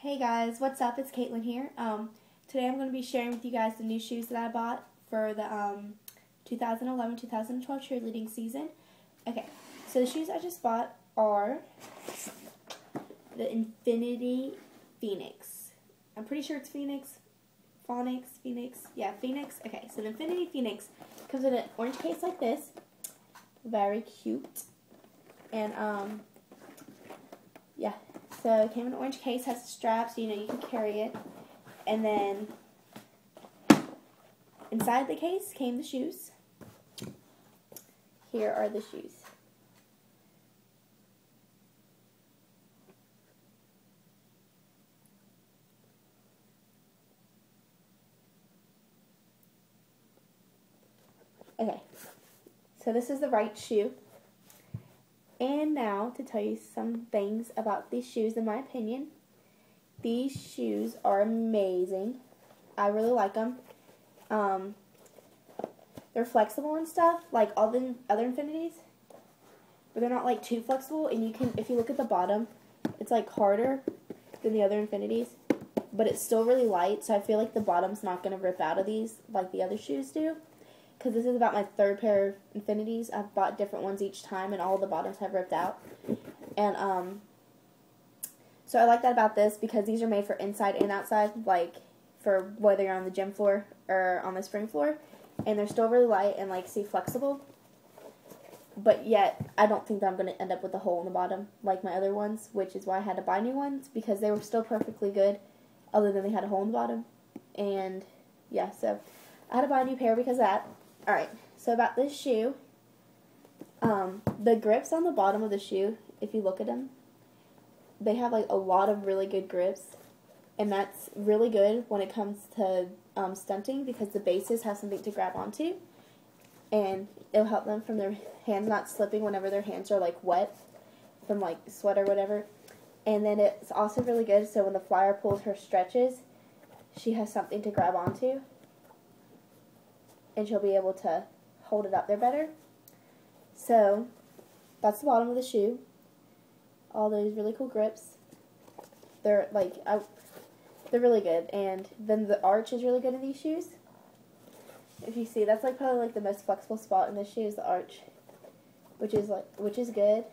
Hey guys, what's up? It's Caitlin here. Today I'm going to be sharing with you guys the new shoes that I bought for the 2011-2012 cheerleading season. Okay, so the shoes I just bought are the Infinity Phoenix. I'm pretty sure it's Phoenix. Yeah, Phoenix. Okay, so the Infinity Phoenix comes in an orange case like this. Very cute. And, yeah. So it came in an orange case, has a strap so you can carry it. And then inside the case came the shoes. Here are the shoes. Okay, so this is the right shoe. And now to tell you some things about these shoes in my opinion. These shoes are amazing. I really like them. They're flexible and stuff, like all the other Infinities. But they're not like too flexible, and you can, if you look at the bottom, it's like harder than the other Infinities. But it's still really light, so I feel like the bottom's not going to rip out of these like the other shoes do. Because this is about my third pair of Infinities. I've bought different ones each time, and all the bottoms have ripped out. And, so I like that about this, because these are made for inside and outside, like, for whether you're on the gym floor or on the spring floor. And they're still really light and, like, flexible. But yet, I don't think that I'm going to end up with a hole in the bottom, like my other ones, which is why I had to buy new ones, because they were still perfectly good, other than they had a hole in the bottom. And, yeah, so I had to buy a new pair because of that. Alright, so about this shoe, the grips on the bottom of the shoe, if you look at them, they have like a lot of really good grips, and that's really good when it comes to stunting, because the bases have something to grab onto, and it'll help them from their hands not slipping whenever their hands are like wet from like sweat or whatever. And then it's also really good so when the flyer pulls her stretches, she has something to grab onto, and she'll be able to hold it up there better. So that's the bottom of the shoe. All those really cool grips. They're like, they're really good. And then the arch is really good in these shoes. If you see, that's like probably like the most flexible spot in this shoe is the arch, which is good.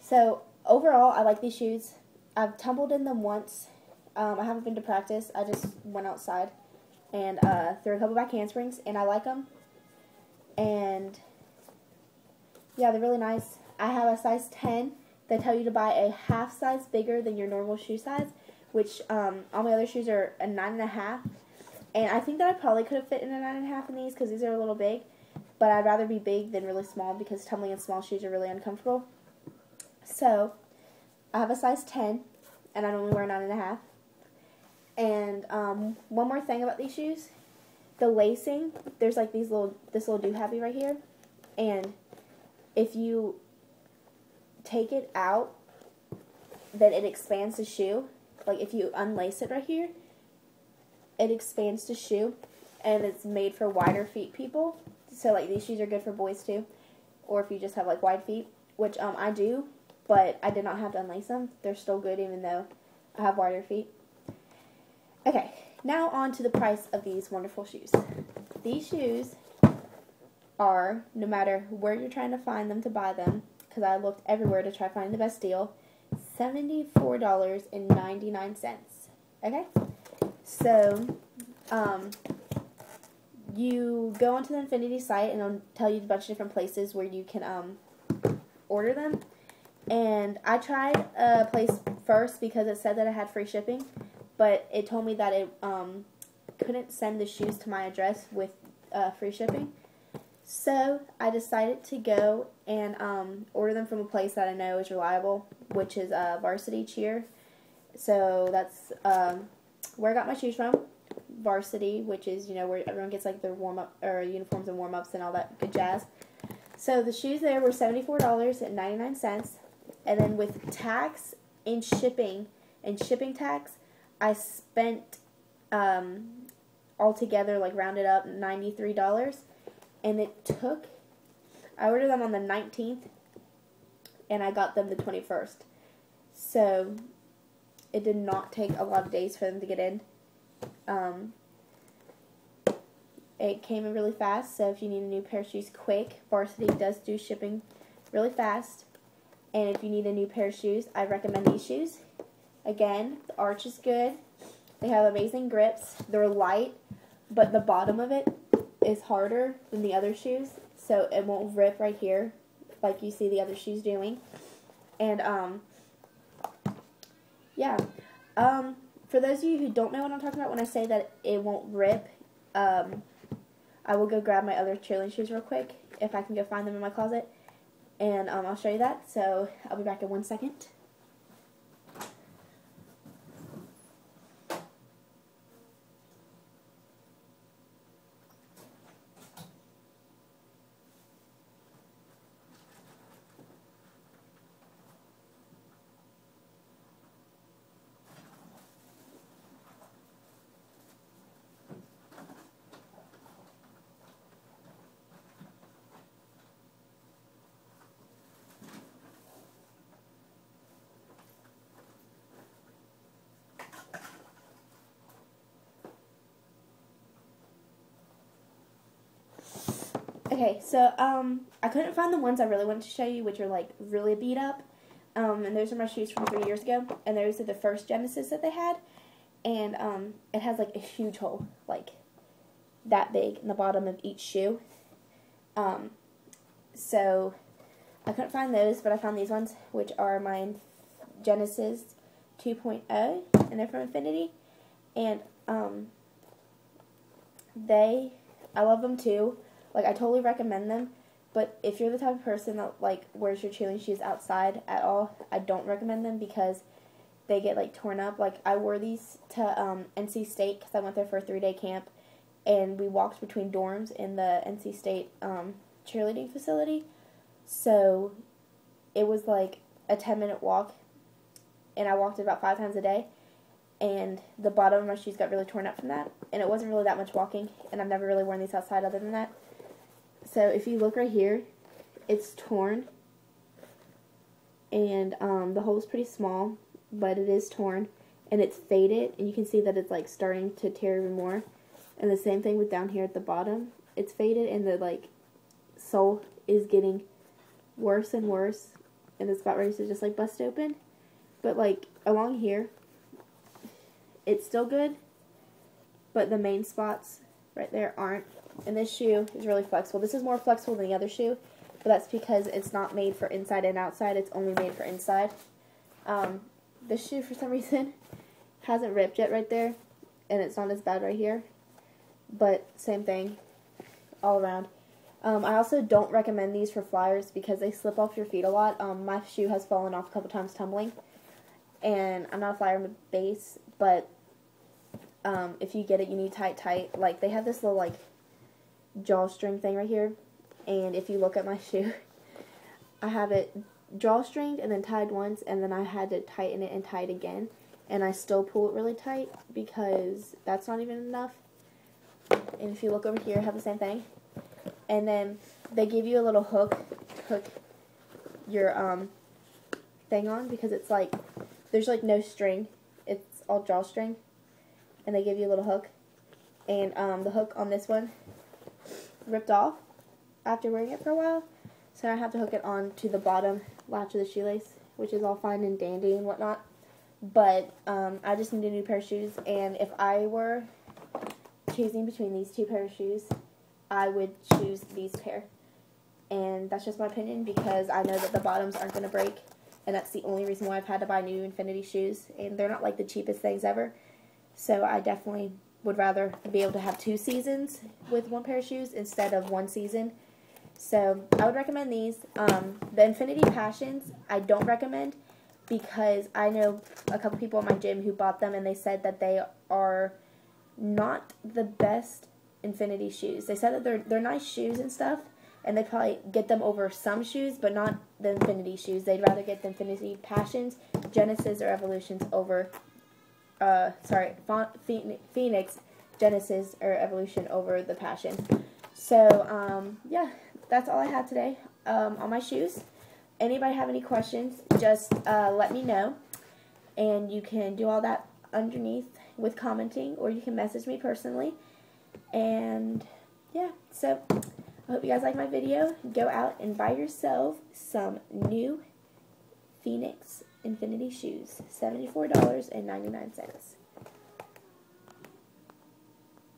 So overall, I like these shoes. I've tumbled in them once. I haven't been to practice. I just went outside and threw a couple back handsprings, and I like them. And yeah, they're really nice. I have a size 10. They tell you to buy a half size bigger than your normal shoe size, which all my other shoes are a 9.5. And I think that I probably could have fit in a 9.5 in these, because these are a little big. But I'd rather be big than really small, because tumbling in small shoes are really uncomfortable. So I have a size 10, and I only wear 9.5. And one more thing about these shoes, the lacing, there's like this little do-happy right here, and if you take it out, then it expands the shoe. Like if you unlace it right here, it expands the shoe, and it's made for wider feet people. So like these shoes are good for boys too, or if you just have like wide feet, which I do, but I did not have to unlace them. They're still good even though I have wider feet. Okay, now on to the price of these wonderful shoes. These shoes are, no matter where you're trying to find them to buy them, because I looked everywhere to try to find the best deal, $74.99. Okay? So, you go onto the Infinity site, and it'll tell you a bunch of different places where you can order them. And I tried a place first because it said that it had free shipping, but it told me that it couldn't send the shoes to my address with free shipping. So I decided to go and order them from a place that I know is reliable, which is Varsity Cheer. So that's where I got my shoes from. Varsity, which is, where everyone gets like their warm-up or uniforms and warm-ups and all that good jazz. So the shoes there were $74.99, and then with tax and shipping tax, I spent altogether, like rounded up, $93. And I ordered them on the 19th, and I got them the 21st. So It did not take a lot of days for them to get in. It came in really fast, so if you need a new pair of shoes quick, Varsity does do shipping really fast. And if you need a new pair of shoes, I recommend these shoes. Again, the arch is good. They have amazing grips. They're light, but the bottom of it is harder than the other shoes, so it won't rip right here like you see the other shoes doing. And, yeah. For those of you who don't know what I'm talking about when I say that it won't rip, I will go grab my other cheerleading shoes real quick, if I can go find them in my closet, and I'll show you that, so I'll be back in 1 second. Okay, so, I couldn't find the ones I really wanted to show you, which are, like, really beat up, and those are my shoes from 3 years ago, and those are the first Genesis that they had, and, it has, like, a huge hole, like, that big in the bottom of each shoe, so, I couldn't find those, but I found these ones, which are my Genesis 2.0, and they're from Infinity, and, I love them too. Like, I totally recommend them, but if you're the type of person that, like, wears your cheerleading shoes outside at all, I don't recommend them because they get, like, torn up. Like, I wore these to NC State because I went there for a 3-day camp, and we walked between dorms in the NC State cheerleading facility, so it was, like, a 10-minute walk, and I walked it about 5 times a day, and the bottom of my shoes got really torn up from that, and it wasn't really that much walking, and I've never really worn these outside other than that. So if you look right here, it's torn, and the hole's pretty small, but it is torn, and it's faded, and you can see that it's, like, starting to tear even more. And the same thing with down here at the bottom. It's faded, and the, like, sole is getting worse and worse, and it's about ready to just, like, bust open. But, like, along here, it's still good, but the main spots right there aren't. And this shoe is really flexible. This is more flexible than the other shoe, but that's because it's not made for inside and outside. It's only made for inside. This shoe, for some reason, hasn't ripped yet right there, and it's not as bad right here. But same thing all around. I also don't recommend these for flyers because they slip off your feet a lot. My shoe has fallen off a couple times tumbling, and I'm not a flyer base, but if you get it, you need tight. Like, they have this little, like, drawstring thing right here, and if you look at my shoe, I have it drawstringed and then tied once, and then I had to tighten it and tie it again, and I still pull it really tight because that's not even enough. And if you look over here, I have the same thing, and then they give you a little hook to hook your thing on, because it's like there's like no string, it's all drawstring, and they give you a little hook, and the hook on this one ripped off after wearing it for a while, so I have to hook it on to the bottom latch of the shoelace, which is all fine and dandy and whatnot, but I just need a new pair of shoes, and if I were choosing between these two pairs of shoes, I would choose these pair, and that's just my opinion because I know that the bottoms aren't going to break, and that's the only reason why I've had to buy new Infinity shoes, and they're not like the cheapest things ever, so I definitely would rather be able to have 2 seasons with 1 pair of shoes instead of 1 season. So I would recommend these. The Infinity Passions I don't recommend because I know a couple people at my gym who bought them, and they said that they are not the best Infinity shoes. They said that they're nice shoes and stuff, and they'd probably get them over some shoes, but not the Infinity shoes. They'd rather get the Infinity Passions, Genesis, or Evolutions over Phoenix, Genesis, or Evolution over the Passion. So, yeah, that's all I have today on my shoes. Anybody have any questions, just let me know. and you can do all that underneath with commenting, or you can message me personally. And yeah, so I hope you guys like my video. Go out and buy yourself some new Phoenix Infinity shoes, $74.99.